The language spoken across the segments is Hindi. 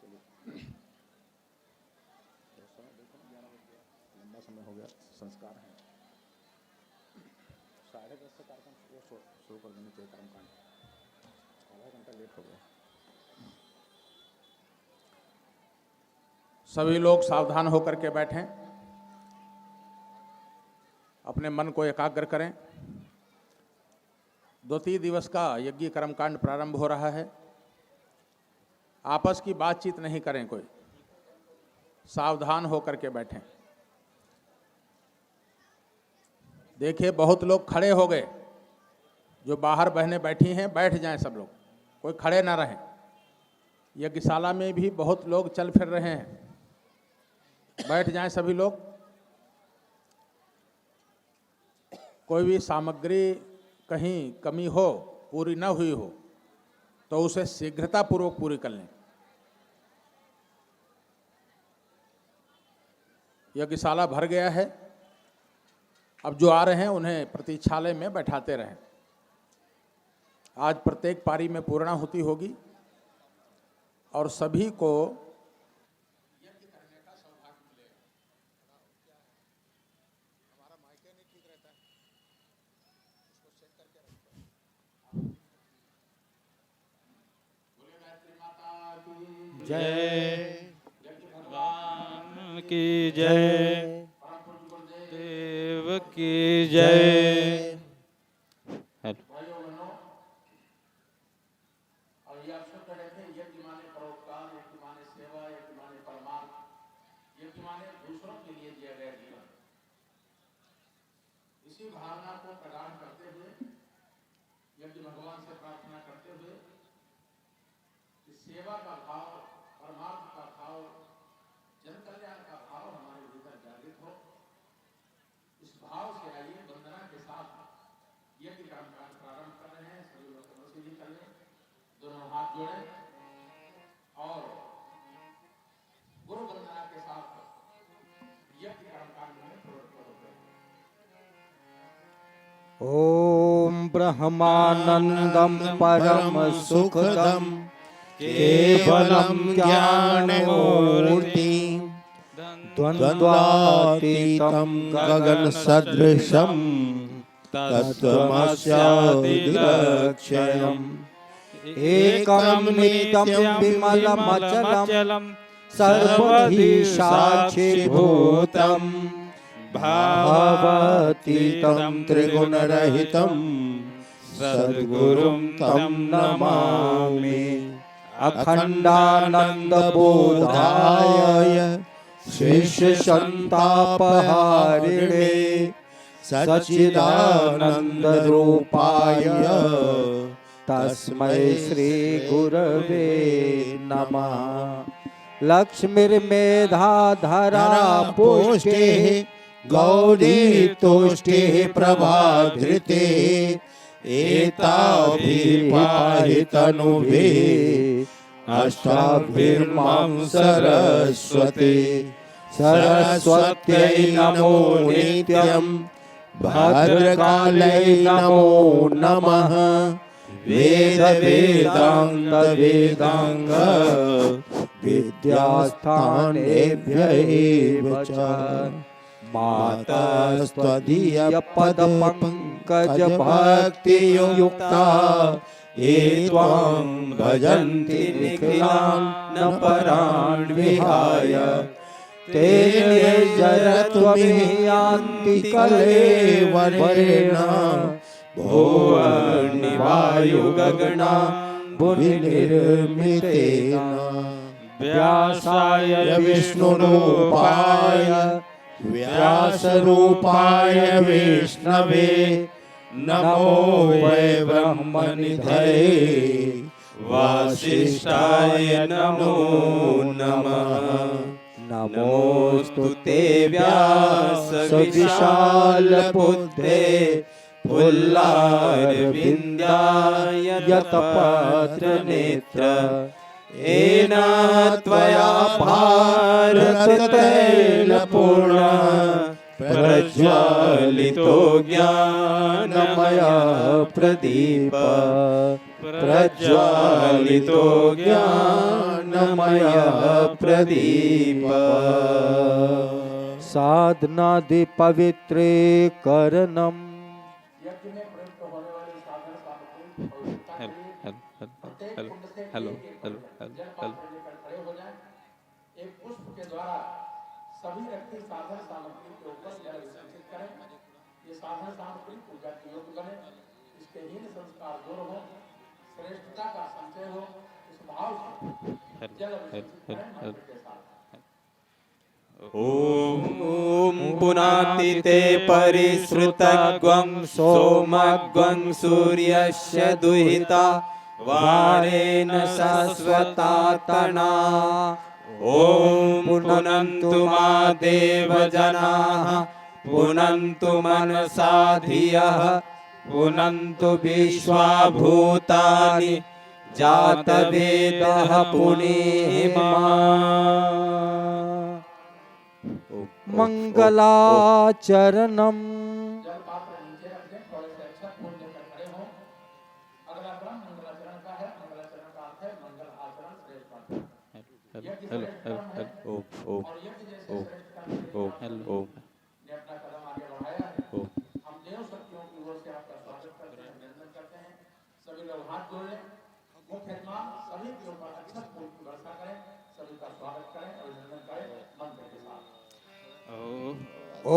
चलिए लंबा समय हो गया, संस्कार है। 10:30 से कार्यक्रम शुरू कर देना चाहिए, कर्मकांड आधा घंटा लेट हो गया। सभी लोग सावधान होकर के बैठें, अपने मन को एकाग्र करें। 2-3 दिवस का यज्ञ कर्मकांड प्रारंभ हो रहा है। आपस की बातचीत नहीं करें, कोई सावधान होकर के बैठें। देखिए बहुत लोग खड़े हो गए, जो बाहर बहनें बैठी हैं बैठ जाएं सब लोग, कोई खड़े ना रहें। यज्ञशाला में भी बहुत लोग चल फिर रहे हैं, बैठ जाएं सभी लोग। कोई भी सामग्री कहीं कमी हो, पूरी न हुई हो, तो उसे शीघ्रतापूर्वक पूरी कर लें। यज्ञशाला भर गया है, अब जो आ रहे हैं उन्हें प्रतीक्षालय में बैठाते रहें। आज प्रत्येक पारी में पूर्णाहुति होगी और सभी को यज्ञ करने का सौभाग्य मिलेगा। हमारा माइक नहीं ठीक रहता है, इसको सेट करके रखो। बोले गायत्री माता की जय, भगवान की जय, देव की जय। इसी भावना को प्रगाढ़ करते हुए, यज्ञ भगवान से प्रार्थना करते हुए कि सेवा का भाव, परमार्थ का भाव, जन कल्याण का भाव हमारे भीतर जागृत हो। इस भाव से आइए वंदना के साथ यज्ञ कर्मकांड प्रारंभ कर रहे हैं। सभी लोग नमस्ते जी कर लें, दोनों हाथ जोड़ें और गुरु वंदना के साथ यज्ञ कर्मकांड में प्रवृत्त हो गए। ओम ब्रह्मानंदम परम सुखदम केवलम ज्ञानमूर्ति द्वंद्वातीतं गगन सदृशम तत्त्वमस्यादिलक्ष्यम् एकं नित्यं विमलमचलं सर्वधि साक्षिभूतम् भावातीतं त्रिगुणरहितं सद्गुरुं तं नमामि। अखण्डानन्दबोधाय शिष्यसन्तापहारिणे सच्चिदानन्दरूपाय तस्मै श्रीगुरवे नमः। लक्ष्मीर्मेधाधरा पुष्टिः गौरी तुष्टिः प्रभाधृते एताभिर्पाहि तनुभिः अष्टाभिर्मां सरस्वती। सरस्वत्यै नमो नित्यं भद्रकालै नमो नमः। वेद वेदांग वेदांग विद्यास्थानेभ्यः च माता स्वदीय पद पंकज भक्ति युक्ता ये त्वां भजन्ति निखिलान् न परान् विहाय ते निर्जरत्वमियान्ति कलेवरेण भुवनिवायुगगना भुविनिर्मितेन। व्यासाय विष्णुरूपाय व्यासरूपाय विष्णवे नमो वै ब्रह्मनिधये वासिष्ठाय नमो नमः। नमोस्तु ते व्यास विशालबुद्धे पुल्लारविन्द्याय यतपत्रनेत्र येन त्वया भारततैलपूर्णा प्रज्वालितो ज्ञानमय प्रदीप प्रज्वालितो ज्ञानमय प्रदीप साधनादि पवित्रीकरणम् यज्ञ में प्रयुक्त होने वाली साधन सामग्री पवित्रता के लिए प्रत्येक कुंड से एक जल पात्र लेकर खड़े हो जाएं। एक पुष्प के द्वारा सभी रखी साधन सामग्री के ऊपर जल विसर्जित करें। ये साधन सामग्री पूजा के योग्य बने, इसके हीन संस्कार दूर हो, श्रेष्ठता का संचय हो, इस भाव से जल विसर्जित करें मंत्र के साथ। ॐ पुनातिते परिश्रुतग्वं सोमग्वं सूर्यस्य दुहिता वारेण शाश्वतातना ॐ पुनन्तु मा देवजनाः पुनन्तु मनसा धियः पुनन्तु विश्वा भूतानि जातवेदः पुनीमा मंगलाचरणम् जल पात्र नीचे रख दें, थोड़े से अच्छा फूल लेकर खड़े हों। अगला क्रम मंगलाचरण का है। मंगलाचरण का अर्थ है मंगल आचरण श्रेष्ठ कर्म। यज्ञ श्रेष्ठ कर्म है और यज्ञ जैसे श्रेष्ठ कर्म के लिए ने अपना कदम आगे बढ़ाया है। हम देव शक्तियों की ओर से आपका स्वागत करते हैं, अभिनंदन करते हैं। सभी लोग हाथ जोड़ लें। मुख्य यजमान सभी के ऊपर अच्छा फूल की वर्षा करें, सभी का स्वागत करें, अभिनंदन करें मंत्र के साथ। ॐ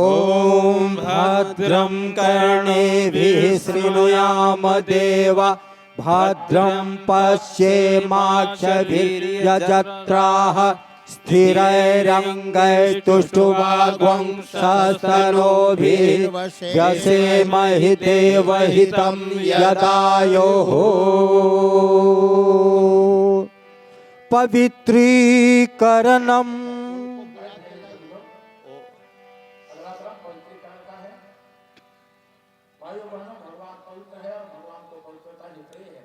भद्रं कर्णेभिः शृणुयाम देवा भद्रं पश्येमाक्षभिर्यजत्राः स्थिरैरङ्गैस्तुष्टुवाग्वंशस्तनोभिः व्यसेमहि देवहितं यदायोः पवित्रीकरणम् अगला क्रम पवित्रीकरण का है। वायु वर्णन भगवान पवित्र है और भगवान को पवित्रता ही प्रिय है,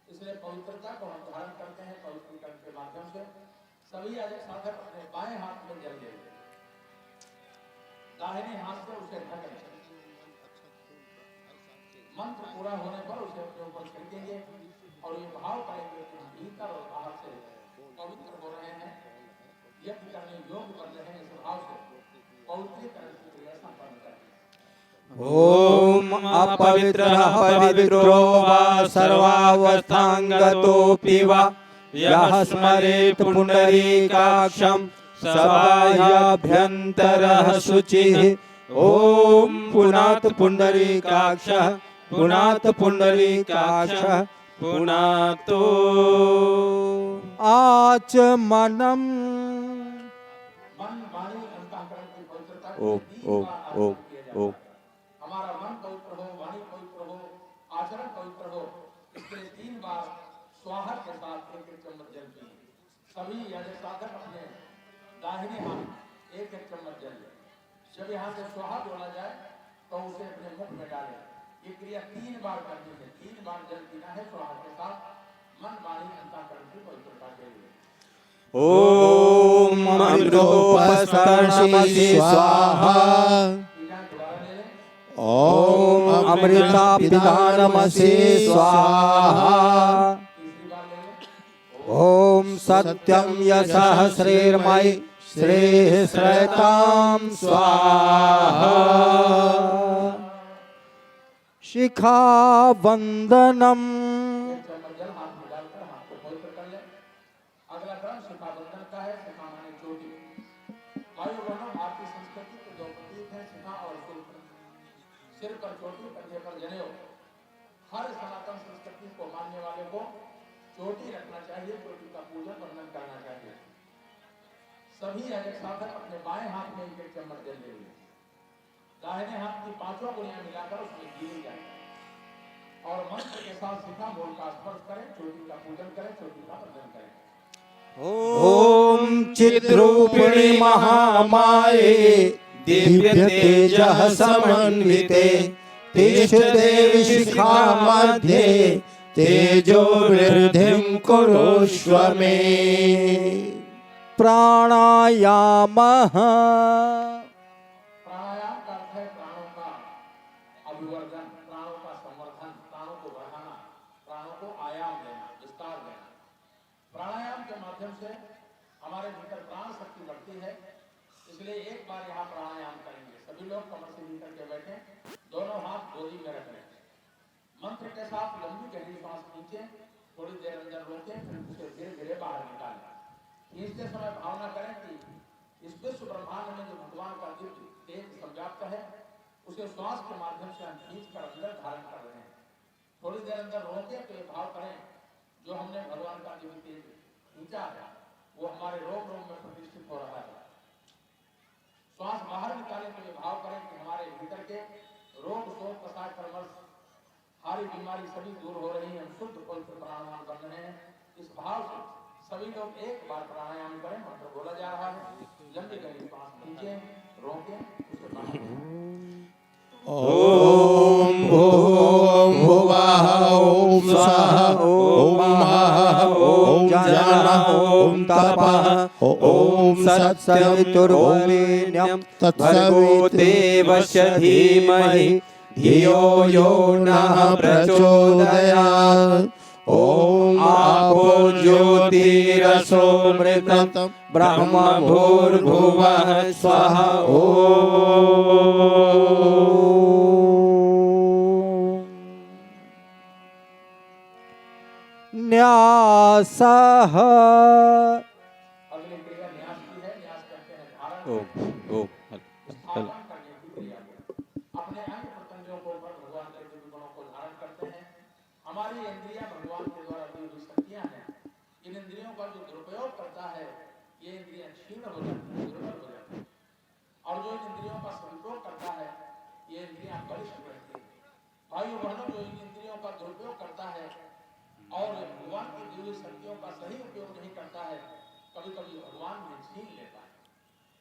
इसलिए पवित्रता को हम धारण करते हैं पवित्रीकरण के माध्यम से। सभी याजक साधक अपने बाएं हाथ में जल ले, दाहिने हाथ से उसे ढक लें। मंत्र पूरा होने पर उसे अपने ऊपर छिड़केंगे और ये भाव करेंगे कि हम भीतर और बाहर से पवित्र हो रहे हैं, यज्ञ करने योग्य बन रहे हैं। इस भाव से पवित्रीकरण की क्रिया संपन्न करें। ॐ अपवित्रः पवित्रो वा सर्वावस्थाङ्गतोऽपि वा यः स्मरेत् पुण्डरीकाक्षं सबाह्याभ्यन्तरः शुचिः ॐ पुनात् पुण्डरीकाक्षः पुनात् पुण्डरीकाक्षः पुनातो आचमनम् मन वाणी अंतःकरण की पवित्रता ओम, के तीन ओम, बार ओम, आचरण किया जाता ओम। है। हमारा मन पवित्र हो, वाणी पवित्र हो, आचरण पवित्र हो, इसके लिए 3 बार स्वाहा के साथ एक चम्मच जल पिए। सभी याजक साधक अपने दाहिने हाथ 1 चम्मच जल लें। जब यहाँ से स्वाहा बोला जाए तो उसे अपने मुख में डालें। ये क्रिया 3 बार करनी है। 3 बार जल पीना है स्वाहा के साथ, मन वाणी अंतःकरण की पवित्रता के लिए। ॐ अमृतोपस्पर्शी स्वाहा पीना दोबारा ले लें। ॐ अमृतापिधानमसि स्वाहा तीसरी बार ले लें। ॐ सत्यं यशः श्रीर्मयि श्रीः श्रेतां स्वाहा शिखावन्दनम् एक चम्मच जल हाथ में डालकर हाथ को पवित्र कर लें। अगला क्रम शिखा बंधन का है। शिखा माने चोटी। वायु वर्णम भारतीय संस्कृति के 2 प्रतीक हैं, शिखा और शुल्क। सिर पर चोटी, कंधे पर जनेऊ। हर सनातन संस्कृति को मानने वाले को चोटी रखना चाहिए, चोटी का पूजन वर्णन करना चाहिए। सभी याजक साधक अपने बाएं हाथ में 1 चम्मच जल ले लें। दाहिने हाथ की 5 गुणियां मिलाकर उसमें गिरी जाए और मंत्र के साथ शिखा मूल का स्पर्श करें, चोटी का पूजन करें, चोटी का वंदन करें। ॐ चिद्रूपिणी महामाये दिव्य तेजः समन्विते तिष्ठदेवि शिखा मध्ये तेजो वृद्धिं कुरुष्व मे प्राणायामः प्राणायाम माध्यम से हमारे भीतर प्राण शक्ति बढ़ती है। इसलिए एक बार यहाँ प्राणायाम करेंगे। सभी लोग कमर से मिलकर के बैठे, दोनों हाथ गोदी में रख लें। मंत्र के साथ लंबी गहरी सांस खींचे, थोड़ी देर अंदर रोकें, फिर उसे धीरे धीरे बाहर निकालें। खींचते समय भावना करें कि इस विश्व ब्रह्मांड में जो भगवान का दिव्य तेज संव्याप्त है, उसे श्वास के माध्यम से हम खींच कर अंदर धारण कर रहे हैं। थोड़ी देर अंदर रोके तो ये भाव करें, जो हमने भगवान का दिव्य तेज खींचा है वो हमारे रोम रोम में प्रतिष्ठित हो रहा है। श्वास बाहर निकालें तो ये भाव करें कि हमारे भीतर के रोग शोक कसाय परमर्श सारी बीमारी सभी दूर हो रही है। हम शुद्ध पवित्र प्राणायाम कर रहे हैं। इस भाव से सभी लोग एक बार प्राणायाम करें। मंत्र बोला जा रहा है। लंबी गहरी सांस खींचें, रोकें, उसके बाद ओम भुवः ओम स्वः ओम महः ओम जनः ओम तपः ओम सत्सवितुर्वरेण्यं भर्गो देवस्य धीमहि धियो यो नः प्रचोदयात्। ओम आपो ज्योतिरसोमृतं ब्रह्म भूर्भुवः स्वः। न्यासः। अगली क्रिया न्यास की है। न्यास कहते हैं धारण। स्थापन करने की क्रिया को अपने अंग प्रत्यंगों को ऊपर भगवान के दिव्य गुणों को धारण करते हैं। हमारी इंद्रियां भगवान के द्वारा दी हुई शक्तियां हैं। इन इंद्रियों का जो दुरुपयोग करता है, ये इंद्रियां क्षीण हो जाती हैं, दुर्बल हो जाती हैं। और जो इन इंद्रियों का सदुपयोग करता है, ये इंद्रियां बलिष्ठ रहती हैं। भाइयों बहनों, जो इन इंद्रियों का दुरुपयोग करता है और भगवान की दी हुई शक्तियों का सही उपयोग नहीं करता है, कभी कभी भगवान भी छीन लेता है।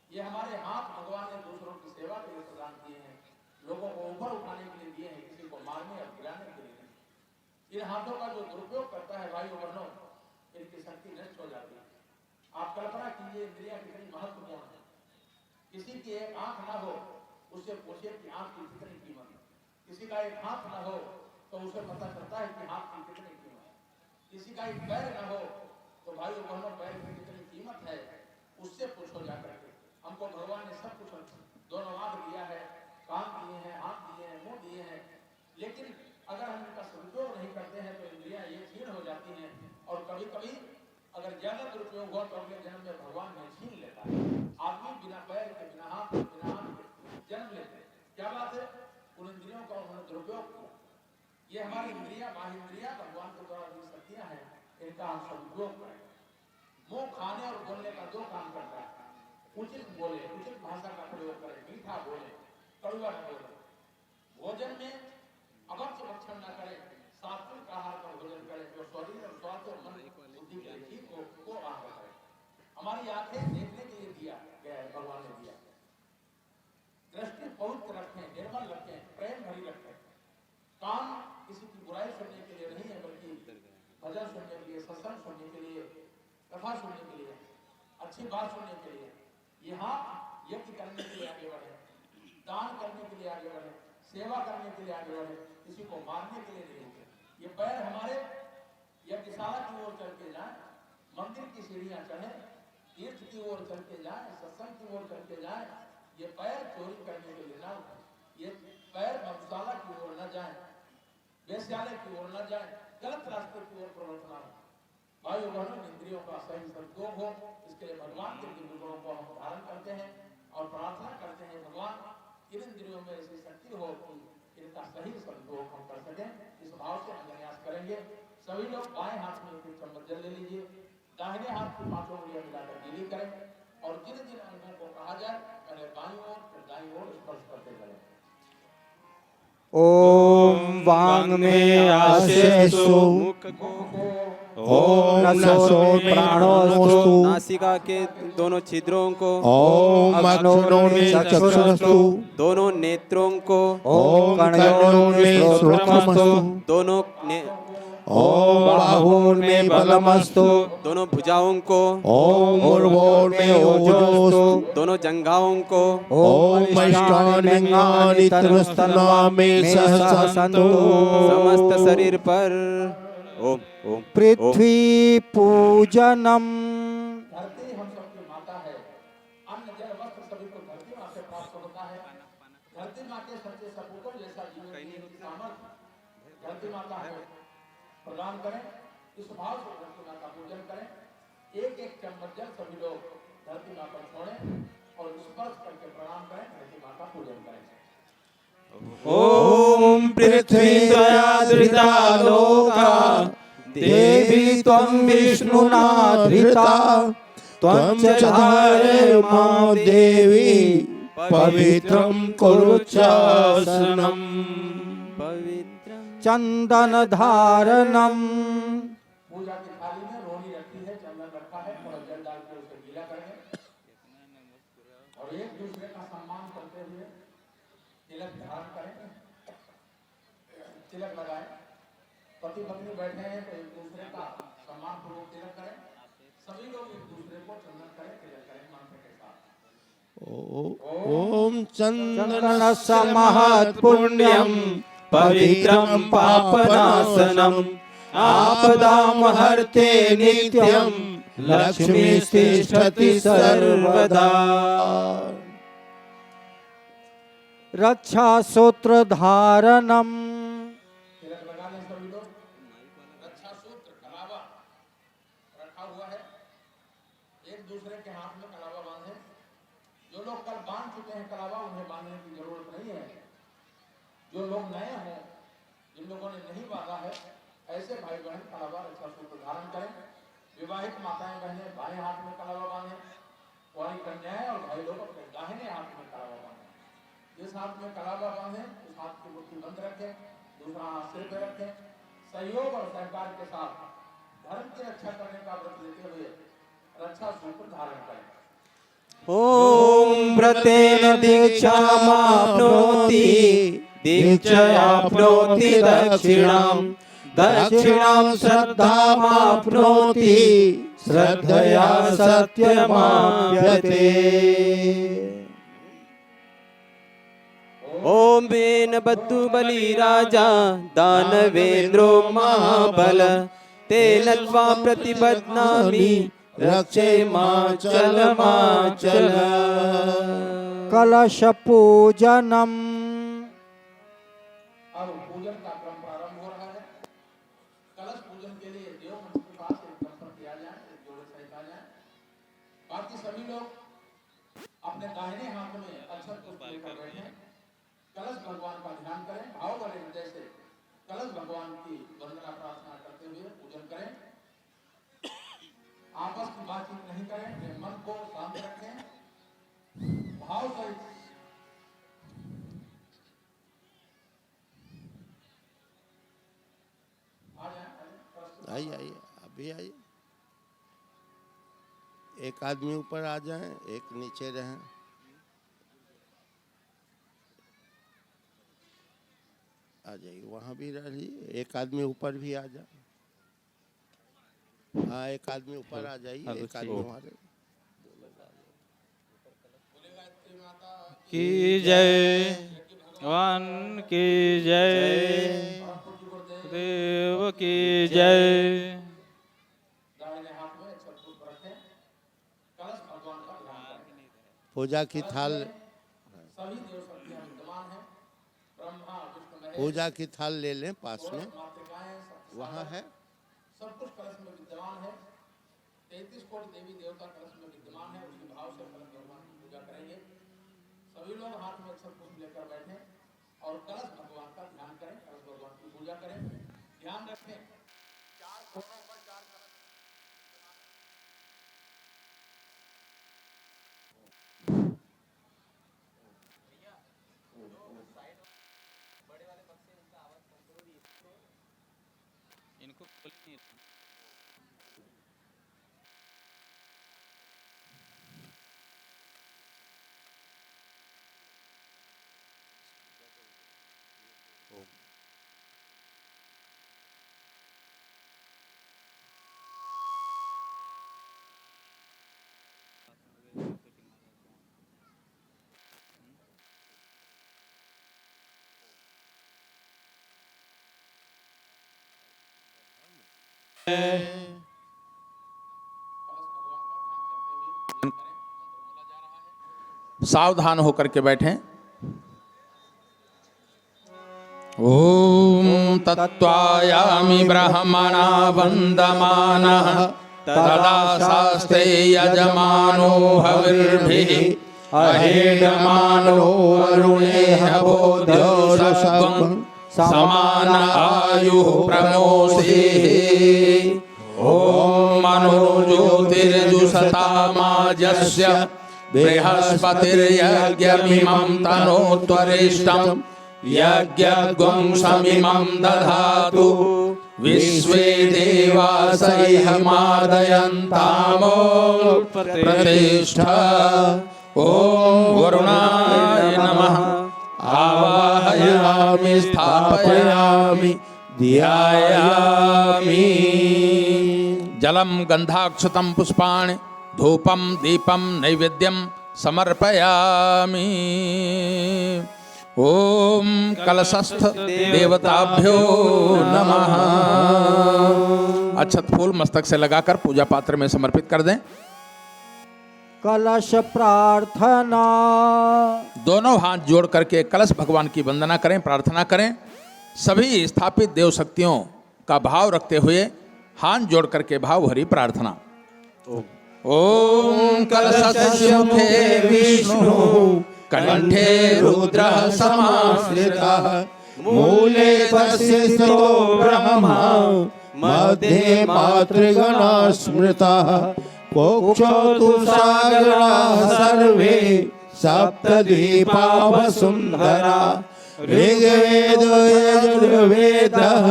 ये हमारे हाथ भगवान ने दूसरों की सेवा के लिए प्रदान किए हैं, लोगों को ऊपर उठाने के लिए दिए हैं, किसी को मारने और गिराने के लिए नहीं। इन हाथों का जो दुरुपयोग करता है भाइयों बहनों, इनकी शक्ति नष्ट हो जाती है। आप कल्पना कीजिए इंद्रियां कितनी महत्वपूर्ण है। किसी की एक आंख ना हो, उससे पूछिए कि आंख की कितनी कीमत है। किसी का एक हाथ ना हो तो उसे पता चलता है कि हाथ की कितनी कीमत है। किसी का एक पैर ना हो तो भाइयों बहनों पैर की कितनी कीमत है, उससे पूछो जाकर के। हमको भगवान ने सब कुछ दोनों आंख दिया है, कान दिए हैं, हाथ दिए हैं, मुंह दिए हैं, लेकिन अगर हम इनका सदुपयोग नहीं करते हैं तो इंद्रियां ये छीन हो जाती हैं। और कभी कभी अगर ज्यादा दुरुपयोग हो तो अगले जन्म में भगवान में छीन लेता है। आदमी बिना पैर के, बिना हाथ के, बिना आंख के जन्म लेते हैं। क्या बात है? उन इंद्रियों का उन्होंने दुरुपयोग किया। ये हमारी इंद्रियां, बाह्य इंद्रियां भगवान के द्वारा दी शक्तियां हैं, इनका हम सदुपयोग करें। मुंह खाने और बोलने का दो काम करता है। उचित बोले, उचित भाषा का प्रयोग करें, मीठा बोले, कड़वा न बोले। भोजन में अभक्ष्य भक्षण न करें, सात्विक आहार का भोजन करें, जो शरीर और स्वास्थ्य और मन बुद्धि के लिए ठीक हो वो आहार करें। हमारी आंखें देखने के लिए दिया गया है, भगवान ने दिया। दृष्टि पवित्र रखें, निर्मल रखें, प्रेम भरी रखें। कान किसी की बुराई सुनने के लिए नहीं है, बल्कि भजन सुनने के लिए, सत्संग सुनने के लिए, कथा सुनने के लिए, अच्छी बात सुनने के लिए। ये हाथ यज्ञ करने के लिए आगे बढ़े, दान करने के लिए आगे बढ़े, सेवा करने के लिए आगे बढ़े, किसी को मारने के लिए नहीं रुके। ये पैर हमारे यज्ञशाला की ओर चल के जाए, मंदिर की सीढ़ियां चढ़े, तीर्थ की ओर चल के जाए, सत्संग की ओर चल के जाए। ये पैर चोरी करने के लिए ना उठे, ये पैर मधुशाला की ओर न जाए, वेश्यालय की ओर न जाए, गलत रास्ते की ओर प्रवृत्त न हो। भाइयों बहनों, इंद्रियों का सही सदुपयोग हो, इसके लिए भगवान के दिव्य गुणों को हम धारण करते हैं और प्रार्थना करते हैं, भगवान इन इंद्रियों में ऐसी शक्ति हो कि इनका सही सदुपयोग हम कर सकें। इस भाव से हम प्रयास करेंगे। सभी लोग बाएं हाथ में एक चम्मच जल ले लीजिए, दाहिने हाथ की पांचों उंगलियां मिलाकर गीली करें और जिन जिन अंगों को कहा जाए पहले बाईं ओर फिर दाईं ओर स्पर्श करते चलें। ओम वांग में आशेषु ओम नसो प्राणोस्तु। नासिका के दोनों छिद्रों को ओम अग्नो में चक्षुस्तु। दोनों नेत्रों को ओम कर्णों में श्रोत्रमस्तु। दोनों ओम बाहुओं में बलमस्तु। दोनों भुजाओं को ओम उर्वों में ओजोस्तु। दोनों जंघाओं को ओम अष्टांगानि तनुस्तनामि सहसा सन्तु। समस्त शरीर पर ओम ओम पृथ्वी पूजनम धरती माता को प्रदान करें। इस भाव से धरती माता का पूजन करें। एक एक चम्मच जल सभी लोग धरती माता पर छोड़ें और स्पर्श करके प्रणाम करें, धरती माता का पूजन करें। ओम पृथ्वीत्वया लोका देवी त्वं विष्णुना धृता त्वं च धारय मां देवी पवित्रं कुरु चासनम् पवित्रं चंदन धारणम्। पूजा की थाली में रोनी रखी है, चंदन रखा है, थोड़ा जल डाल के उसे गीला करेंगे और एक दूसरे का सम्मान करते हुए तिलक धारण करें, तिलक लगाएं। पति पत्नी बैठे हैं तो एक दूसरे का सम्मान पूर्वक तिलक करें। सभी लोग एक दूसरे को चंदन करें, तिलक करें मंत्र के साथ। ओम चंदन महत् पुण्यं पवित्रं पापनाशनम् आपदां हर्ते नित्यं लक्ष्मीस्तिष्ठति सर्वदा। रक्षा सूत्र धारणम् तिलक लगा लें सभी लोग। रक्षा सूत्र कलावा रखा हुआ है, एक दूसरे के हाथ में कलावा बांधे। जो लोग कल बांध चुके हैं कलावा, उन्हें बांधने की जरूरत नहीं है। जो लोग नए हैं, जिन लोगों ने नहीं बांधा है, ऐसे भाई बहन कलावा रक्षा सूत्र धारण करें। विवाहित माताएं बहनें बाएं हाथ में कलावा बांधें। कुंवारी कन्याएं और भाई लोग अपने दाहिने हाथ में कलावा बांधें। जिस हाथ में कलावा बांधे उस हाथ की मुट्ठी बंद रखें, दूसरा हाथ सिर पर रखें। सहयोग और सहकार के साथ धर्म की रक्षा करने का व्रत लेते हुए रक्षा सूत्र धारण करें। ओम व्रतेन दीक्षामाप्नोति दीक्षाप्नोति दक्षिणां दक्षिणां श्रद्धामाप्नोति श्रद्धया सत्यमाप्यते। ओम वेन बद्धु बलि राजा दानवेन्द्रो महाबल तेन त्वा प्रतिबध्नामि रक्षे माचल माचल। कलश पूजनम। अब पूजन का क्रम प्रारंभ हो रहा है। कलश पूजन के लिए देव मंदिर के पास एक दंपति आ जाए, एक जोड़े सहित आ जाए। बाकी सभी लोग अपने दाहिने हाथ में अक्षत पुष्प लेकर बैठे। कलश भगवान का ध्यान करें, भाव वाले हृदय से कलश भगवान की वंदना प्रार्थना करते हुए पूजन करें। आपस की बातचीत नहीं करें, अपने मन को शांत रखें, भाव सहित। आइए आइए, अभी आइए। एक आदमी ऊपर आ जाए, एक नीचे रहें। आ जाइए, वहाँ भी रहिए। एक आदमी ऊपर भी आ जाए। हाँ, एक आदमी ऊपर आ जाइए, एक आदमी वहाँ रहे। की जय, भगवान की जय, देव की जय। दाहिने हाथ में अक्षत पुष्प रखें, कलश भगवान का ध्यान करें। पूजा की थाल, सभी देव शक्तियां विद्यमान हैं। ब्रह्मा विष्णु महेश पूजा की थाल ले लें पास में, मातृकाएं वहाँ है। सब कुछ कलश में विद्यमान है। 33 कोटि देवी देवता कलश में विद्यमान है। उसी भाव से कलश भगवान की पूजा करेंगे। सभी लोग हाथ में अक्षत पुष्प लेकर बैठे और कलश भगवान का ध्यान करें, कलश भगवान की पूजा करें। ध्यान रखें, चार कोनों पर चार कलश। इनको खोल नहीं। सावधान होकर के बैठें। ओम तत्त्वायामि ब्रह्मणा वन्दमानः तदा शास्ते यजमानो हविर्भिः अहेडमानो वरुणेह बोध्योषस्त्वं समान आयुः प्रमोषेः। ॐ मनो ज्योतिर्जुषतामाजस्य बृहस्पतिर्यज्ञमिमं तनोत्वरिष्टं यज्ञद्वं समिमं दधातु विश्वे देवासैह मादयन्तामो प्रतिष्ठा। ॐ वरुणाय नमः आवाहयामि स्थापयामि ध्यायामि। जलं गन्धाक्षतं पुष्पाणि धूपं दीपं नैवेद्यं समर्पयामि। ओम कलशस्थ देवताभ्यो नमः। अक्षत फूल मस्तक से लगाकर पूजा पात्र में समर्पित कर दें। कलश प्रार्थना। दोनों हाथ जोड़ करके कलश भगवान की वंदना करें, प्रार्थना करें। सभी स्थापित देव शक्तियों का भाव रखते हुए हाथ जोड़ करके भाव भरी प्रार्थना। ओम कलशस्य मुखे विष्णु कंठे रुद्रः समाश्रितः मूले तस्य स्थितो ब्रह्मा मध्ये मातृगणा स्मृतः कोक्षौ तु सागराः सर्वे सप्तद्वीपा वसुन्धरा ऋग्वेदो यजुर्वेदः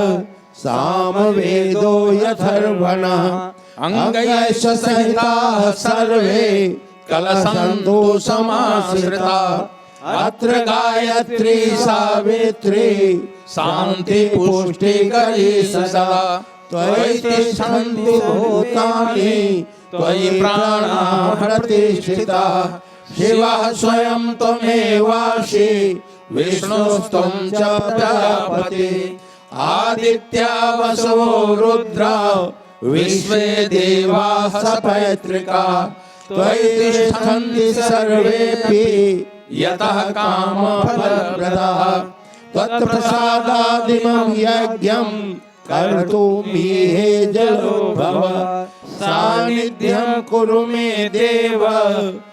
सामवेदो यथर्वणः अंगैश्च सहिताः सर्वे कलशन्तु समाश्रिता अत्र गायत्री सावित्री शान्ति पुष्टिकरी सदा त्वयि तिष्ठन्ति भूतानि त्वयि प्राणाः प्रतिष्ठिताः शिवः स्वयं त्वमेवासि विष्णुस्त्वं च प्रजापति आदित्या वसवो रुद्रा विश्वे देवाः सपैतृका त्वयि तिष्ठन्ति सर्वेऽपि यतः कामफलप्रदाः त्वत्प्रसादादिमं यज्ञं कर्तुमीहे जलो भव सान्निध्यं कुरु मे देव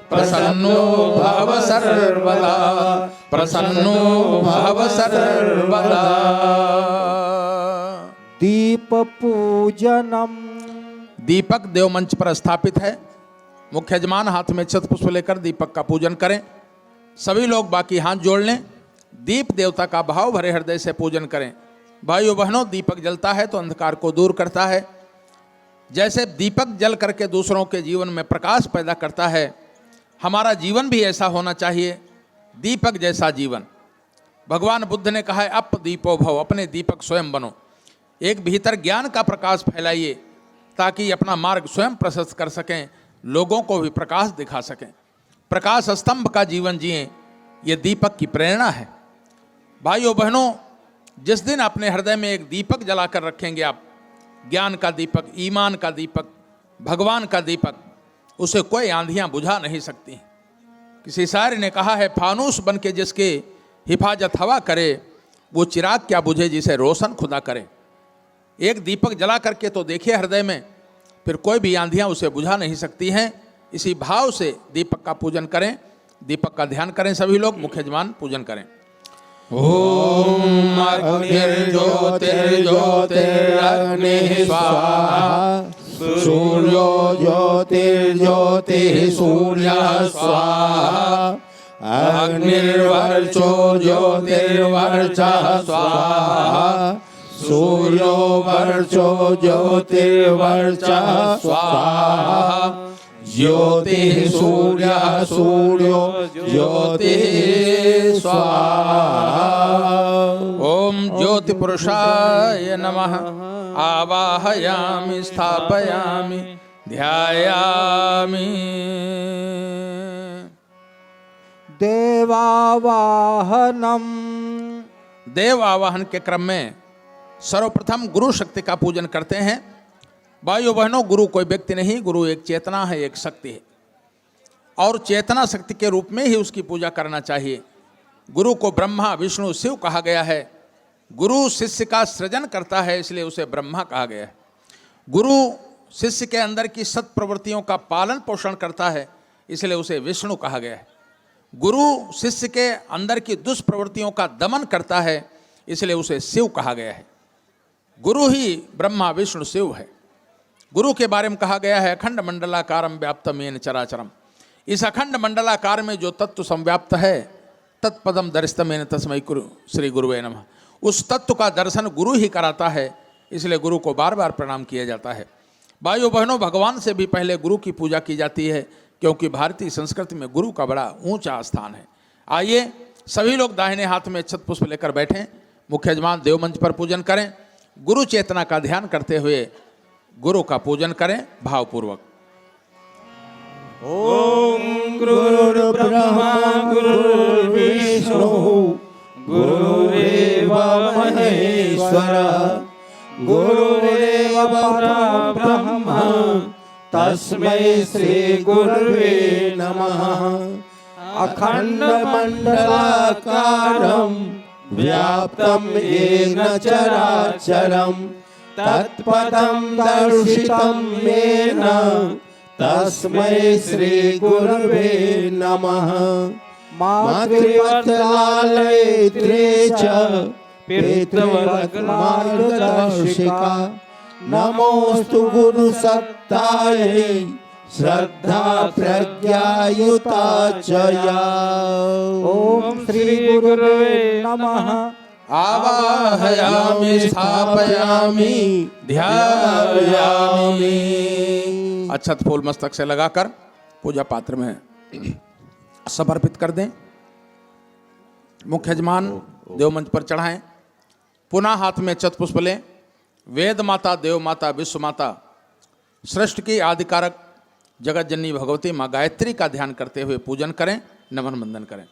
प्रसन्नो भव सर्वदा प्रसन्नो भव सर्वदा। दीप पूजनम। दीपक देव मंच पर स्थापित है। मुख्य यजमान हाथ में अक्षत पुष्प लेकर दीपक का पूजन करें। सभी लोग बाकी हाथ जोड़ लें। दीप देवता का भाव भरे हृदय से पूजन करें। भाइयों बहनों, दीपक जलता है तो अंधकार को दूर करता है। जैसे दीपक जल करके दूसरों के जीवन में प्रकाश पैदा करता है, हमारा जीवन भी ऐसा होना चाहिए, दीपक जैसा जीवन। भगवान बुद्ध ने कहा है अप दीपो भव, अपने दीपक स्वयं बनो। एक भीतर ज्ञान का प्रकाश फैलाइए ताकि अपना मार्ग स्वयं प्रशस्त कर सकें, लोगों को भी प्रकाश दिखा सकें। प्रकाश स्तंभ का जीवन जिएं, ये दीपक की प्रेरणा है। भाइयों बहनों, जिस दिन अपने हृदय में एक दीपक जलाकर रखेंगे आप, ज्ञान का दीपक, ईमान का दीपक, भगवान का दीपक, उसे कोई आंधियां बुझा नहीं सकती। किसी शायर ने कहा है फानूस बन के जिसके हिफाजत हवा करे, वो चिराग क्या बुझे जिसे रोशन खुदा करे। एक दीपक जला करके तो देखिए हृदय में, फिर कोई भी आंधियां उसे बुझा नहीं सकती हैं। इसी भाव से दीपक का पूजन करें, दीपक का ध्यान करें। सभी लोग मुख्य यजमान पूजन करें। ओम अग्निर्ज्योतिर्ज्योतिरग्निः स्वाहा सूर्यो ज्योतिर्ज्योतिः सूर्यः स्वाहा अग्निर्वर्चो ज्योतिर्वर्चः स्वाहा सूर्यो वर्चो ज्योतिर्वर्चः स्वाहा ज्योतिः सूर्यः सूर्यो ज्योतिः स्वाहा। ओम ज्योति पुरुषाय नमः। आवाहयामि स्थापयामि ध्यायामि। देवावाहनम। देव आवाहन के क्रम में सर्वप्रथम गुरु शक्ति का पूजन करते हैं। भाइयों बहनों, गुरु कोई व्यक्ति नहीं, गुरु एक चेतना है, एक शक्ति है, और चेतना शक्ति के रूप में ही उसकी पूजा करना चाहिए। गुरु को ब्रह्मा विष्णु शिव कहा गया है। गुरु शिष्य का सृजन करता है, इसलिए उसे ब्रह्मा कहा गया है। गुरु शिष्य के अंदर की सत प्रवृत्तियों का पालन पोषण करता है, इसलिए उसे विष्णु कहा गया है। गुरु शिष्य के अंदर की दुष्प्रवृत्तियों का दमन करता है, इसलिए उसे शिव कहा गया है। गुरु ही ब्रह्मा विष्णु शिव है। गुरु के बारे में कहा गया है अखंड मंडलाकारम व्याप्तम येन चराचरम। इस अखंड मंडलाकार में जो तत्व संव्याप्त है तत्पदम दर्शितमेन तस्मै श्री गुरुवे नमः। उस तत्व का दर्शन गुरु ही कराता है, इसलिए गुरु को बार बार प्रणाम किया जाता है। भाइयों बहनों, भगवान से भी पहले गुरु की पूजा की जाती है, क्योंकि भारतीय संस्कृति में गुरु का बड़ा ऊंचा स्थान है। आइए सभी लोग दाहिने हाथ में अक्षत पुष्प लेकर बैठें, मुख्य यजमान देव मंच पर पूजन करें। गुरु चेतना का ध्यान करते हुए गुरु का पूजन करें भावपूर्वक। ओम गुरुर्ब्रह्मा गुरुर्विष्णु गुरुरेव महेश्वर गुरुरेव परब्रह्म तस्मै श्री गुरुवे नमः। अखंड मंडलाकारं व्याप्तं येन चराचरं तत्पदं दर्शितं येन तस्मै श्री गुरुवे नमः। मातृवत्सलालयित्रे च पितृवर्गमार्गदर्शिका नमोस्तु गुरुसत्तायै श्रद्धा प्रज्ञायुता च या। ओम श्री गुरुवे नमः। आवाहयामि स्थापयामि ध्यायामि। अक्षत फूल मस्तक से लगाकर पूजा पात्र में समर्पित कर दें। मुख्य यजमान देव मंच पर चढ़ाएं। पुनः हाथ में अक्षत पुष्प लें। वेद माता, देव माता, विश्व माता, सृष्टि की आदिकारक जगत जननी भगवती माँ गायत्री का ध्यान करते हुए पूजन करें, नमन वंदन करें।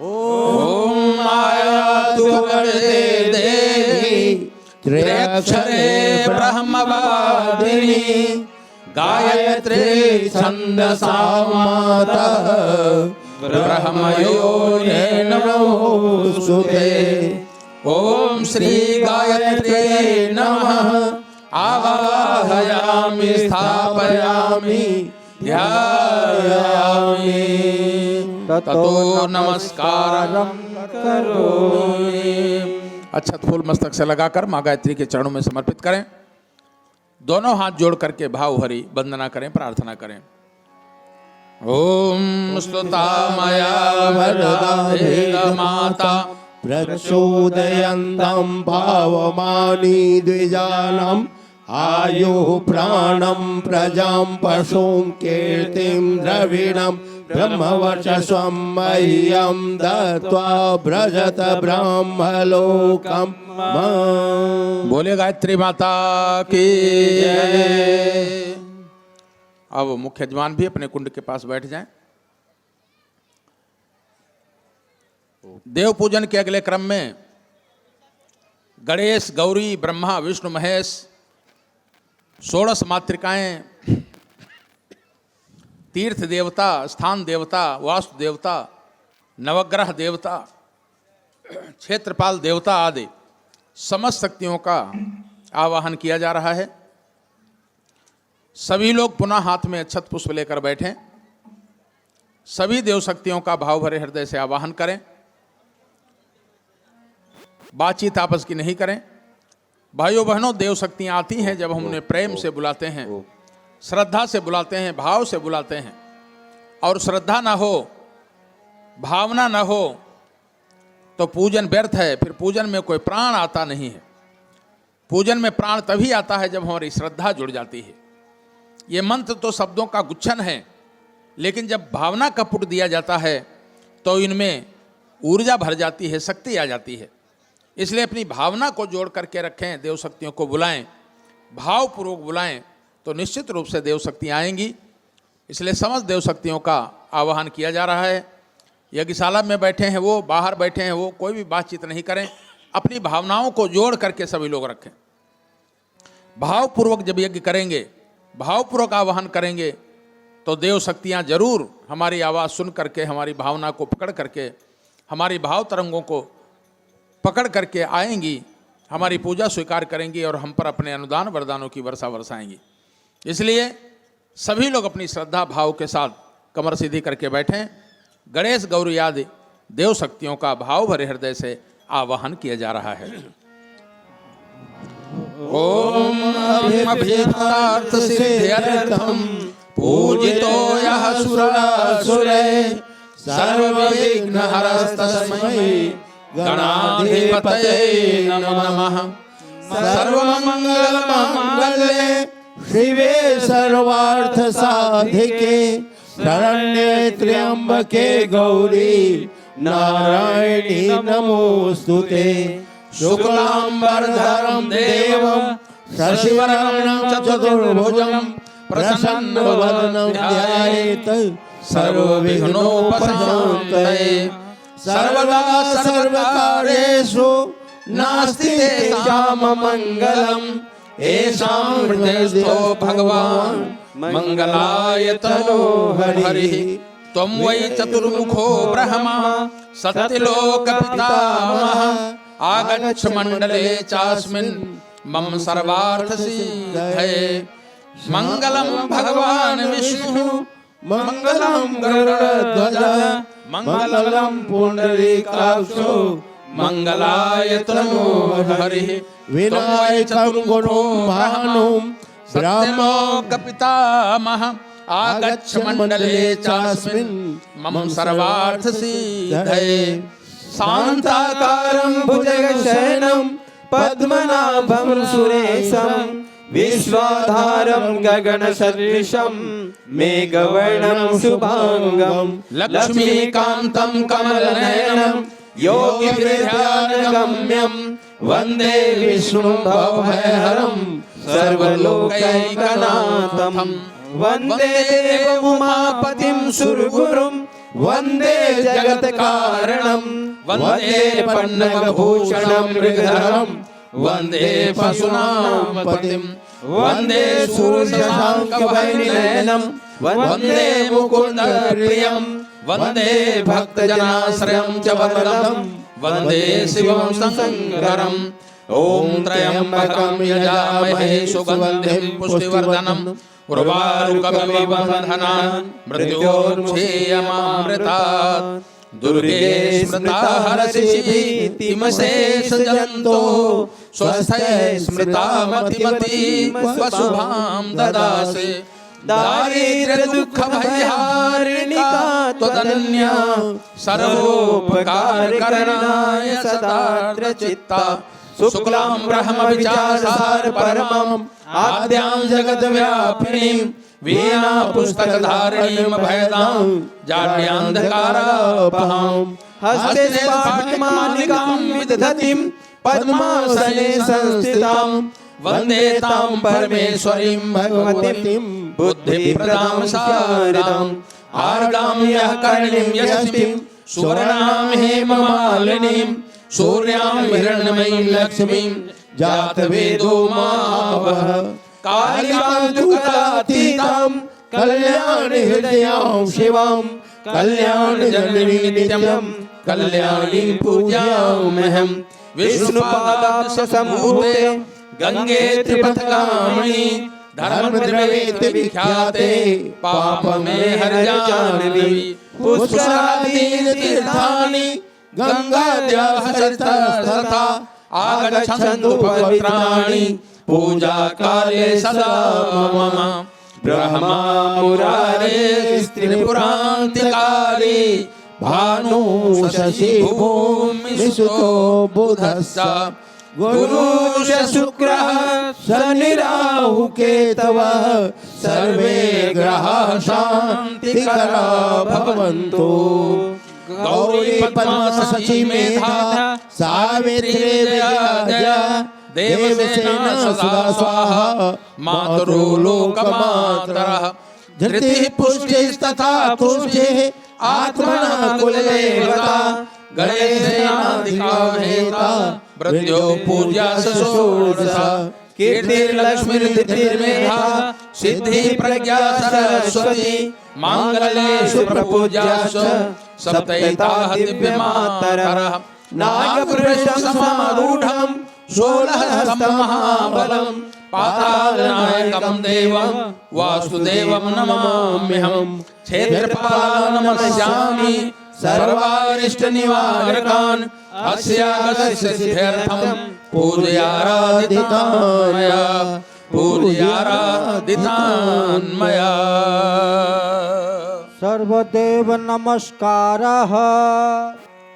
ओम मायातु वरदे देवी त्र्यक्षरे ब्रह्मवादिनी गायत्री छंदसा माता ब्रह्मयोने नमोस्तुते। ओम श्री गायत्री नमः। आवाहयामि स्थापयामि ध्यायामि ततो नमस्कारं करोमि। अक्षत फूल मस्तक से लगाकर माँ गायत्री के चरणों में समर्पित करें। दोनों हाथ जोड़ करके भाव भरी वंदना करें, प्रार्थना करें। ओम स्तुता मया वरदा वेद माता प्रचोदयन्तं भावमानि द्विजानम् आयुः प्राणं प्रजां पशुं कीर्तिं द्रविणं ब्रह्मवर्चस्वं मह्यं दत्त्वा व्रजत ब्रह्मलोकम्। बोले गायत्री माता की जय। अब मुख्य यजमान भी अपने कुंड के पास बैठ जाएं। देव पूजन के अगले क्रम में गणेश, गौरी, ब्रह्मा, विष्णु, महेश, 16 मातृकाएं, तीर्थ देवता, स्थान देवता, वास्तु देवता, नवग्रह देवता, क्षेत्रपाल देवता आदि समस्त शक्तियों का आवाहन किया जा रहा है। सभी लोग पुनः हाथ में अक्षत पुष्प लेकर बैठें। सभी देव शक्तियों का भाव भरे हृदय से आवाहन करें। बातचीत आपस की नहीं करें। भाइयों बहनों, देव शक्तियां आती हैं जब हम उन्हें प्रेम से बुलाते हैं, श्रद्धा से बुलाते हैं, भाव से बुलाते हैं। और श्रद्धा ना हो, भावना ना हो तो पूजन व्यर्थ है। फिर पूजन में कोई प्राण आता नहीं है। पूजन में प्राण तभी आता है जब हमारी श्रद्धा जुड़ जाती है। ये मंत्र तो शब्दों का गुच्छन है, लेकिन जब भावना का पुट दिया जाता है तो इनमें ऊर्जा भर जाती है, शक्ति आ जाती है। इसलिए अपनी भावना को जोड़ करके रखें। देव शक्तियों को बुलाएं, भावपूर्वक बुलाएं, तो निश्चित रूप से देव शक्तियाँ आएंगी। इसलिए समस्त देव शक्तियों का आवाहन किया जा रहा है। यज्ञशाला में बैठे हैं वो, बाहर बैठे हैं वो, कोई भी बातचीत नहीं करें। अपनी भावनाओं को जोड़ करके सभी लोग रखें। भावपूर्वक जब यज्ञ करेंगे, भावपूर्वक आवाहन करेंगे, तो देव शक्तियाँ जरूर हमारी आवाज़ सुन करके, हमारी भावना को पकड़ करके, हमारी भाव तरंगों को पकड़ करके आएंगी, हमारी पूजा स्वीकार करेंगी और हम पर अपने अनुदान वरदानों की वर्षा बरसाएंगी। इसलिए सभी लोग अपनी श्रद्धा भाव के साथ कमर सीधी करके बैठें। गणेश गौरी आदि देव शक्तियों का भाव भरे हृदय से आवाहन किया जा रहा है। ओम अभिष्टार्थ सिद्ध्यर्थम पूजितो यः सुरासुरैः सर्वविघ्नहरस्तस्मै गणाधिपतये नमः। सर्वमंगलमांगल्ये शिवे सर्वार्थ साधिके शरण्ये त्र्यंबके गौरी नारायणी नमोस्तुते। शुक्लांबरधरं देवं शशिवर्णं चतुर्भुजं प्रसन्नवदनं ध्यायेत् सर्वविघ्नोपशान्तये। सर्वदा सर्वकार्येषु नास्ति तेषां मंगलम् येषां हृदयस्थो भगवान् मंगलायतनो हरिः। त्वं वै चतुर्मुखो ब्रह्मा सत्यलोकपितामहः आगच्छ मण्डले चास्मिन् मम सर्वार्थसिद्धये। मंगलम भगवान विष्णु मंगलम गरुड़ध्वज मंगलम पुंडरीकाक्षो मंगलायतनो हरिः। विनायकं गुरुं भानुं ब्रह्मलोकपितामहः आगच्छ मण्डले चास्मिन् मम सर्वार्थसिद्धये। शान्ताकारं भुजगशयनं पद्मनाभं सुरेशं विश्वाधारं गगनसदृशं मेघवर्णं शुभांगं लक्ष्मीकान्तं कमलनयनं योगिभिर्ध्यानगम्यं वन्दे विष्णुं भवभयहरं सर्वलोकैकनाथं। वन्दे देवमुमापतिं सुरगुरुं वन्दे जगत्कारणं वन्दे पन्नगभूषणं मृगधरं वन्दे पशूनां पतिं वन्दे सूर्यशशाङ्कवैरिनयनं वन्दे मुकुन्दप्रियं वन्दे भक्तजनाश्रयं च वरदं वन्दे शिवं शङ्करम्। ॐ त्र्यम्बकं यजामहे सुगन्धिं पुष्टिवर्धनम् उर्वारुकमिव बन्धनान् मृत्योर्मुक्षेयमामृतात्। दुर्गे स्मृता हरसिषीतिमशेषजन्तो स्वस्थये स्मृता मतिमतीं वसुभां ददासे। दारिद्र्यदुःखभयहारिणी त्वदन्या सर्वोपकारकरणाय सदार्द्रचित्ता। शुक्लां ब्रह्मविचारसार परमम् आद्यां जगद्व्यापिनीं वीणा पुस्तकधारिणीं भयदां जाड्यान्धकारापहां। हस्ते स्फाटिकमालिकां विदधतीं पद्मासने संस्थितां वन्दे तां परमेश्वरीं भगवतीं बुद्धिप्रदां शारदां। आर्दां यः कर्णीं यशस्वीं सुवर्णां हेममालिनीं सूर्यां हिरण्मयीं लक्ष्मीं जातवेदो मावः। कालिकां दुःखातीतां कल्याणि हृदयां शिवां कल्याणजननीं नित्यं कल्याणी पूजाम्यहम्। विष्णुपादाब्ज सम्भूते गंगे त्रिपथगामिनी धर्मद्रवेति विख्याते पापमे हरजाह्नवी। पुष्करादीनि तीर्थानि गंगाद्याः सरितस्तथा आगच्छन्तु पवित्राणि पूजा काले सदा मम। ब्रह्मा मुरारे त्रिपुरान्तिकारी भानु शशि भूमिसुतो बुधश्च गुरुश्च शुक्रः शनिराहु केतवः सर्वे ग्रहाः शान्तिकरा भवन्तु। गौरी पद्मा शची मेधा सावित्री विजया देवसेना सदा स्वाहा मातरो लोकमातरः। धृतिः पुष्टिस्तथा तुष्टिः आत्मनः कुलदेवता गणेशेनाधिका हेता मृत्यो पूज्या षोडश। कीर्तिर्लक्ष्मीर्धृतिर्मेधा सिद्धिः प्रज्ञा सरस्वती मांगल्येषु प्रपूज्या सप्तैताः दिव्यमातरः। नागवृषं समारूढं 16 महाबलं पातालनायकं देवं वासुदेवं नमाम्यहं क्षेत्रपालं नमस्यामि सर्वारिष्टनिवारकान् अस्यागस्य सिद्ध्यर्थं पूजयाराधितान् मया सर्वदेव नमस्कारः।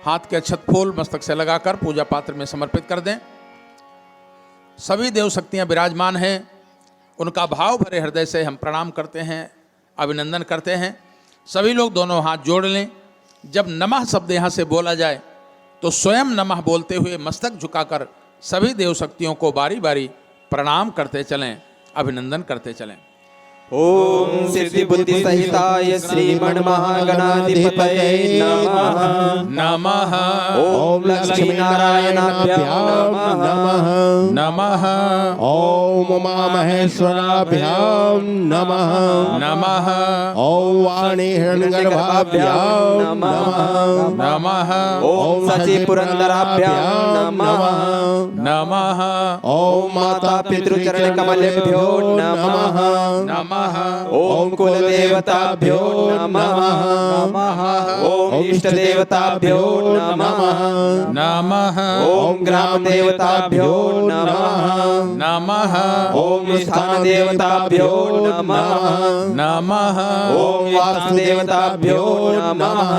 हाथ के अक्षत फूल मस्तक से लगाकर पूजा पात्र में समर्पित कर दें। सभी देव शक्तियां विराजमान हैं, उनका भाव भरे हृदय से हम प्रणाम करते हैं, अभिनंदन करते हैं। सभी लोग दोनों हाथ जोड़ लें। जब नमः शब्द यहाँ से बोला जाए तो स्वयं नमः बोलते हुए मस्तक झुकाकर सभी देव शक्तियों को बारी बारी प्रणाम करते चलें, अभिनंदन करते चलें। ओम सिद्धि बुद्धि सहिताय श्रीमन् महागणाधिपतये नमः। नमः ओम लक्ष्मी नारायणाभ्याम नमः। नमः ओम उमा महेश्वराभ्याम नमः। नमः ओम वाणी हिरण्यगर्भाभ्याम नमः। नमः ओम शचि पुरंदराभ्याम नमः। नमः ओम माता पितृचरण कमलेभ्यो नमः। नमः ओम कुल देवताभ्यो नमः। ओम इष्ट देवताभ्यो नमः। नमः ओम ग्राम देवताभ्यो नमः। नमः ओम स्थान देवताभ्यो नमः। नमः ओम वास्तु देवताभ्यो नमः।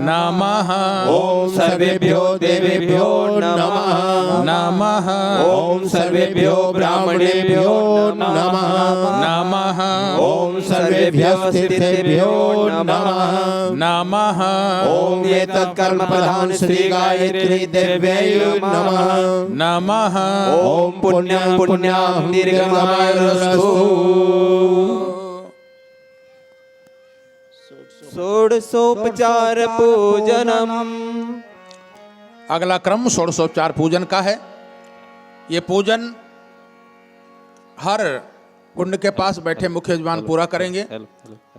नमः ओम सर्वेभ्यो देवेभ्यो नमः। नमः ओम सर्वेभ्यो ब्राह्मणेभ्यो नमः। नमः ओम सर्वेभ्यो सिद्धेभ्यो नमः। नमः ओम एतत् कर्म प्रधान श्री गायत्री देव्यै नमः। नमः ओम पुण्यं पुण्यां दीर्घमायुरस्तु। षोडशोपचार पूजनम। अगला क्रम षोडशोपचार पूजन का है। ये पूजन हर कुंड के पास बैठे मुख्य यजमान पूरा करेंगे।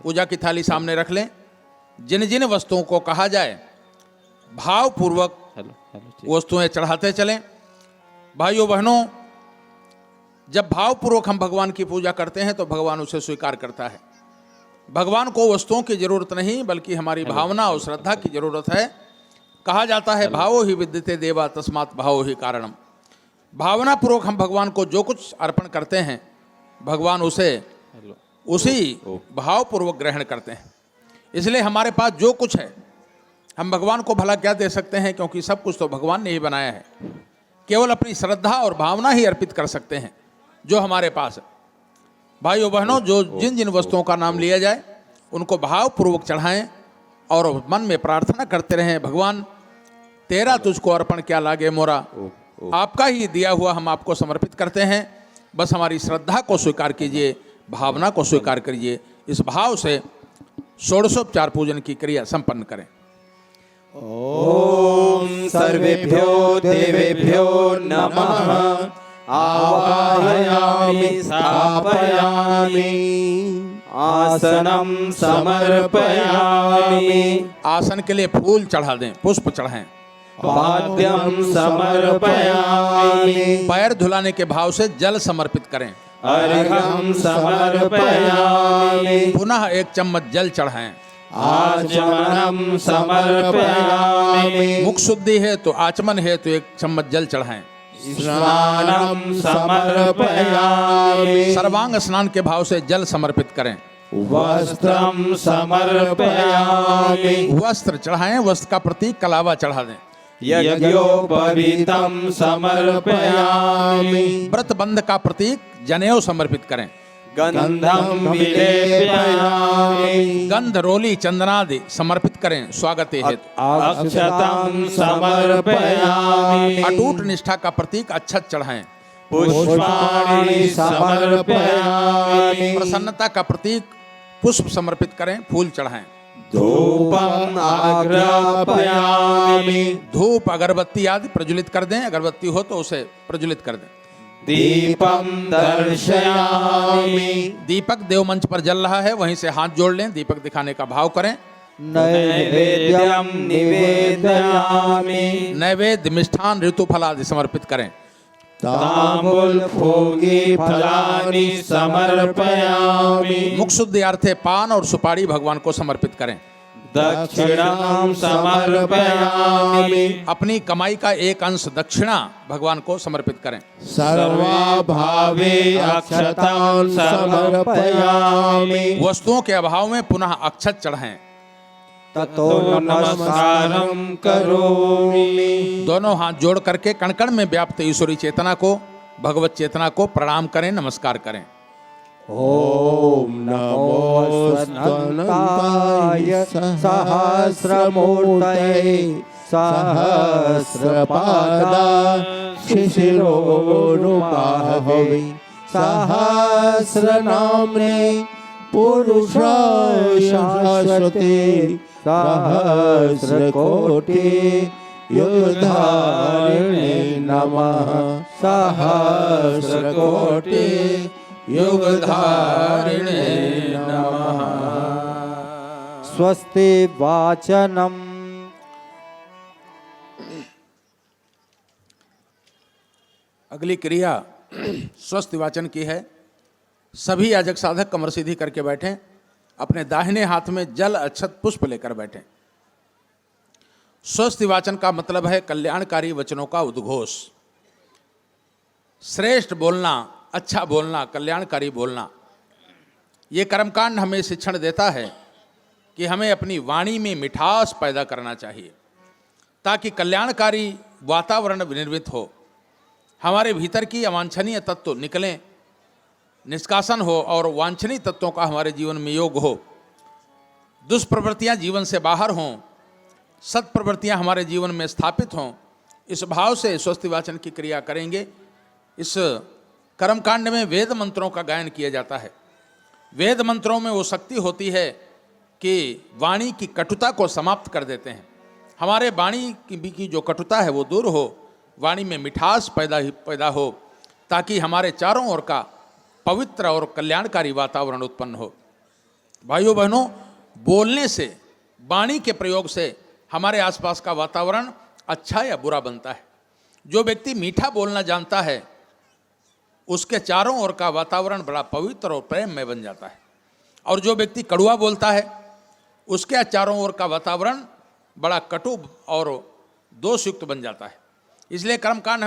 पूजा की थाली सामने रख लें। जिन जिन वस्तुओं को कहा जाए भाव पूर्वक वस्तुएं चढ़ाते चलें। भाइयों बहनों, जब भाव पूर्वक हम भगवान की पूजा करते हैं तो भगवान उसे स्वीकार करता है। भगवान को वस्तुओं की जरूरत नहीं बल्कि हमारी भावना और श्रद्धा की जरूरत है। कहा जाता है भावो ही विद्यते देवा तस्मात् भावो ही कारणम। भावना पूर्वक हम भगवान को जो कुछ अर्पण करते हैं भगवान उसे उसी भाव पूर्वक ग्रहण करते हैं। इसलिए हमारे पास जो कुछ है हम भगवान को भला क्या दे सकते हैं, क्योंकि सब कुछ तो भगवान ने ही बनाया है। केवल अपनी श्रद्धा और भावना ही अर्पित कर सकते हैं जो हमारे पास है। भाइयों बहनों, जो जिन जिन वस्तुओं का नाम लिया जाए उनको भाव पूर्वक चढ़ाएं और मन में प्रार्थना करते रहें, भगवान तेरा तुझको अर्पण क्या लागे मोरा, आपका ही दिया हुआ हम आपको समर्पित करते हैं। बस हमारी श्रद्धा को स्वीकार कीजिए, भावना को स्वीकार करिए। इस भाव से षोडशोपचार पूजन की क्रिया संपन्न करें। ओम सर्वेभ्यो देवेभ्यो नमः। आवाहयामि स्थापयामि आसनं समर्पयामि। आसन के लिए फूल चढ़ा दें, पुष्प चढ़ाएं। पाद्यं समर्पयामि। पैर धुलाने के भाव से जल समर्पित करें। अर्घ्यं समर्पयामि। पुनः एक चम्मच जल चढ़ाएं। आचमनं समर्पयामि। मुख शुद्धि है तो आचमन है तो एक चम्मच जल चढ़ाएं। स्नानं समर्पयामि। सर्वांग स्नान के भाव से जल समर्पित करें। वस्त्रं समर्पयामि। वस्त्र चढ़ाएं, वस्त्र का प्रतीक कलावा चढ़ा दें। यज्ञोपवीतं समर्पयामि। व्रत बंध का प्रतीक जनेऊ समर्पित करें। गंधं विलेपयामि। गंध रोली चंदनादि समर्पित करें स्वागत हेतु। अक्षतं समर्पयामि। अटूट निष्ठा का प्रतीक अक्षत चढ़ाएं। पुष्पाणि समर्पयामि। प्रसन्नता का प्रतीक पुष्प समर्पित करें, फूल चढ़ाएं। धूपं आग्रापयामि। धूप अगरबत्ती आदि प्रज्वलित कर दें। अगरबत्ती हो तो उसे प्रज्वलित कर दें। दीपं दर्शयामि। दीपक देव मंच पर जल रहा है, वहीं से हाथ जोड़ लें, दीपक दिखाने का भाव करें। नैवेद्यं निवेदयामि नैवेद्य मिष्ठान ऋतुफल आदि समर्पित करें। ताम्बूल फूगी फलानि समर्पयामि मुख शुद्धियार्थे पान और सुपारी भगवान को समर्पित करें। दक्षिणां समर्पयामि अपनी कमाई का एक अंश दक्षिणा भगवान को समर्पित करें। सर्वाभावे अक्षतां समर्पयामि वस्तुओं के अभाव में पुनः अक्षत चढ़ाएं। ततो नमस्कारं करोमि दोनों हाथ जोड़ करके कण कण में व्याप्त ईश्वरी चेतना को, भगवत चेतना को प्रणाम करें, नमस्कार करें। ओम नमो स्वनंताय सहस्रमूर्तये सहस्रपादा शिशिरोरुबाहवे सहस्रनाम्ने पुरुषाय शाश्वते सहस्रकोटि युगधारिणे नमः सहस्रकोटि युगधारिणे नमः। स्वस्ति वाचनम्। अगली क्रिया स्वस्थ वाचन की है। सभी याजक साधक कमर सीधी करके बैठें। अपने दाहिने हाथ में जल अक्षत पुष्प लेकर बैठें। स्वस्थ वाचन का मतलब है कल्याणकारी वचनों का उद्घोष, श्रेष्ठ बोलना, अच्छा बोलना, कल्याणकारी बोलना। ये कर्मकांड हमें शिक्षण देता है कि हमें अपनी वाणी में मिठास पैदा करना चाहिए ताकि कल्याणकारी वातावरण निर्मित हो, हमारे भीतर की अवांछनीय तत्व निकलें, निष्कासन हो और वांछनीय तत्वों का हमारे जीवन में योग हो, दुष्प्रवृत्तियां जीवन से बाहर हों, सत्प्रवृत्तियां हमारे जीवन में स्थापित हों। इस भाव से स्वस्ति वाचन की क्रिया करेंगे। इस कर्मकांड में वेद मंत्रों का गायन किया जाता है। वेद मंत्रों में वो शक्ति होती है कि वाणी की कटुता को समाप्त कर देते हैं। हमारे वाणी की जो कटुता है वो दूर हो, वाणी में मिठास पैदा हो, ताकि हमारे चारों ओर का पवित्र और कल्याणकारी वातावरण उत्पन्न हो। भाइयों बहनों, बोलने से, वाणी के प्रयोग से हमारे आसपास का वातावरण अच्छा या बुरा बनता है। जो व्यक्ति मीठा बोलना जानता है उसके चारों ओर का वातावरण बड़ा पवित्र और प्रेम में बन जाता है, और जो व्यक्ति कड़वा बोलता है उसके चारों ओर का वातावरण बड़ा कटु और दोषयुक्त बन जाता है। इसलिए कर्मकांड